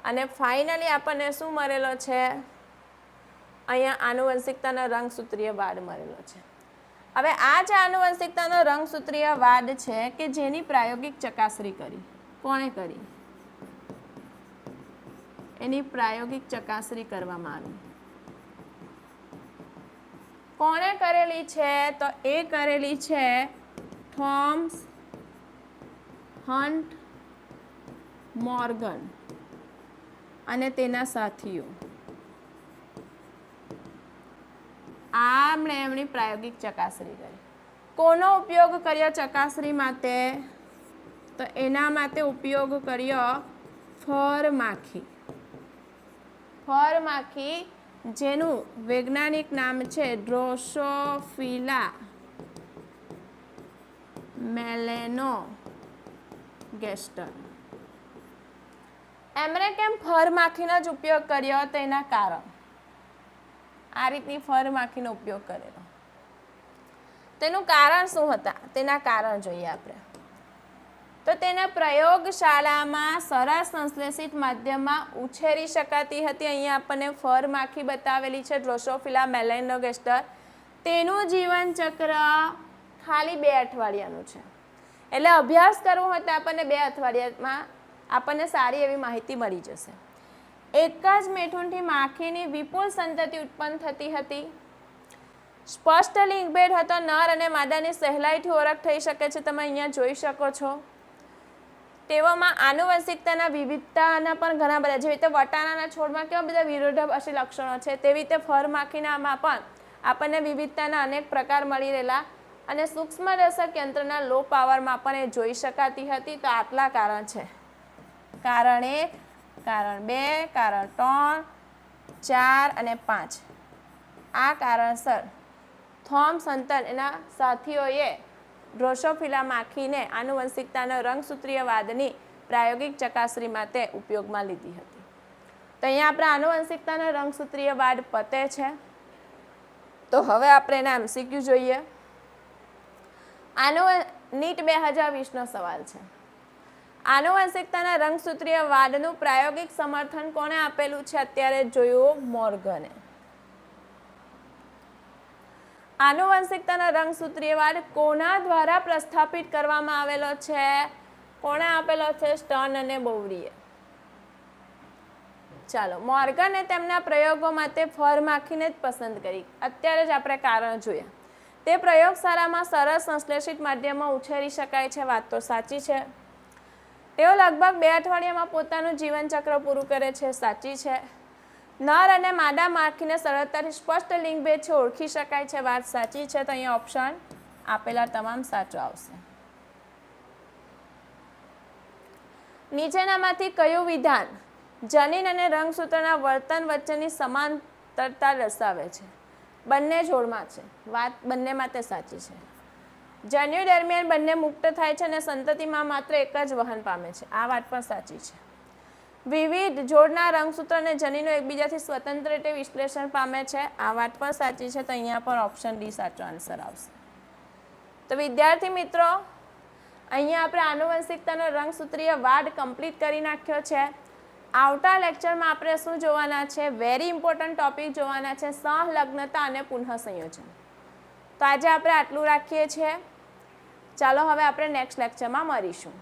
અને ફાઇનલી આપણને શું મળેલો છે? અહીંયા આનુવંશિકતાનો રંગસૂત્રીયવાદ મળેલો છે. હવે આ જે આનુવંશિકતાનો રંગસૂત્રીયવાદ છે કે જેની પ્રાયોગિક ચકાસણી કરી. કોણે કરી? એની પ્રાયોગિક ચકાસણી કરવામાં આવી. કોણે કરેલી છે? તો એ કરેલી છે થોમ્સ, હન્ટ, મોર્ગન અને તેના સાથીઓ. એમની પ્રાયોગિક ચકાસણી કરી. કોનો ઉપયોગ કર્યો ચકાસણી માટે? તો એના માટે ઉપયોગ કર્યો ફર માખી. ફર માખી જેનું વૈજ્ઞાનિક નામ છે ડ્રોસોફિલા મેલેનોગેસ્ટર. એમણે કેમ ફર માખીનો જ ઉપયોગ કર્યો? તો એના કારણ. આ રીતની ફર માખીનો ઉપયોગ કરેલો. તેનું કારણ શું હતા? તેના કારણ જોઈએ આપણે. તો તેને પ્રયોગશાળામાં સરળ સંશ્લેષિત માધ્યમમાં ઉછેરી શકાતી હતી. અહીંયા આપણને ફર માખી બતાવેલી છે, ડ્રોસોફિલા મેલેનોગેસ્ટર. તેનું જીવનચક્ર ખાલી 2 અઠવાડિયાનું છે. એટલે અભ્યાસ કરવો હોય તો આપણને 2 અઠવાડિયામાં આપણને સારી એવી માહિતી મળી જશે. એક જ મેઠૂનથી માખીની વિપુલ સંતતિ ઉત્પન્ન થતી હતી. સ્પષ્ટ લિંગભેદ હતો. નર અને માદાની સહેલાઈથી ઓળખ થઈ શકે છે. તમે અહીંયા જોઈ શકો છો. તેઓમાં આનુવંશિકતાના વિવિધતાના પણ ઘણા બધા, જેવી રીતે વટાણાના છોડમાં કેવા બધા વિરોધાભાસી લક્ષણો છે, તેવી રીતે ફર માખીનામાં પણ આપણને વિવિધતાના અનેક પ્રકાર મળી રહેલા અને સૂક્ષ્મદર્શક યંત્રના લો પાવરમાં પણ એ જોઈ શકાતી હતી. તો આટલા કારણ છે. કારણ 1, કારણ 2, કારણ 3, 4 અને 5. આ કારણસર થોમ્સ હન્ટર એના સાથીઓએ ડ્રોસોફિલા માખીને આનુવંશિકતાના રંગસૂત્રીયવાદની પ્રાયોગિક ચકાસણી માટે ઉપયોગમાં લીધી હતી. તો અહીંયા આપણે આનુવંશિકતાના રંગસૂત્રીયવાદ પતે છે. તો હવે આપણે એના MCQ જોઈએ. નીટ 2020નો સવાલ છે. આનુવંશિકતાના રંગસૂત્રીયવાદનું પ્રાયોગિક સમર્થન કોણે આપેલું છે? અત્યારે જોયું, મોર્ગને. આનુવંશિકતાના રંગસૂત્રીયવાદ કોના દ્વારા પ્રસ્થાપિત કરવામાં આવેલો છે? કોણે આપેલો છે? સ્ટર્ન અને બોવરીએ. ચાલો, મોર્ગને તેમના પ્રયોગો માટે ફર માખીને જ પસંદ કરી. અત્યારે જ આપણે કારણ જોયા. તે પ્રયોગશાળામાં સરળ સંશ્લેષિત માધ્યમમાં ઉછેરી શકાય છે. વાત તો સાચી છે. તેઓ લગભગ 2 અઠવાડિયામાં પોતાનું જીવનચક્ર પૂરું કરે છે. સાચી છે. નર અને માદા માખીને સરળતાથી સ્પષ્ટ લિંગભેદ છે ઓળખી શકાય છે. વાત સાચી છે. તો અહીંયા ઓપ્શન આપેલા તમામ સાચો આવશે. નીચેનામાંથી કયું વિધાન જનીન અને રંગસૂત્રના વર્તન વચ્ચેની સમાંતરતા દર્શાવે છે? બંને જોડમાં છે. વાત બંને માટે સાચી છે. જન્યુ દરમિયાન બંને મુક્ત થાય છે અને સંતતિમાં માત્ર એક જ વહન પામે છે. આ વાત પણ સાચી છે. વિવિધ જોડના રંગસૂત્ર અને જનીનો એકબીજાથી સ્વતંત્ર રીતે વિશ્લેષણ પામે છે. આ વાત પણ સાચી છે. તો અહીંયા પણ ઓપ્શન ડી સાચો આન્સર આવશે. તો વિદ્યાર્થી મિત્રો, અહીંયા આપણે આનુવંશિકતાનો રંગસૂત્રીયવાદ કમ્પ્લીટ કરી નાખ્યો છે. આવતા લેક્ચરમાં આપણે શું જોવાના છે? વેરી ઇમ્પોર્ટન્ટ ટોપિક જોવાના છે, સહલગ્નતા અને પુનઃસંયોજન. તો આજે આપણે આટલું રાખીએ છીએ. ચાલો હવે આપણે નેક્સ્ટ લેક્ચરમાં મળીશું.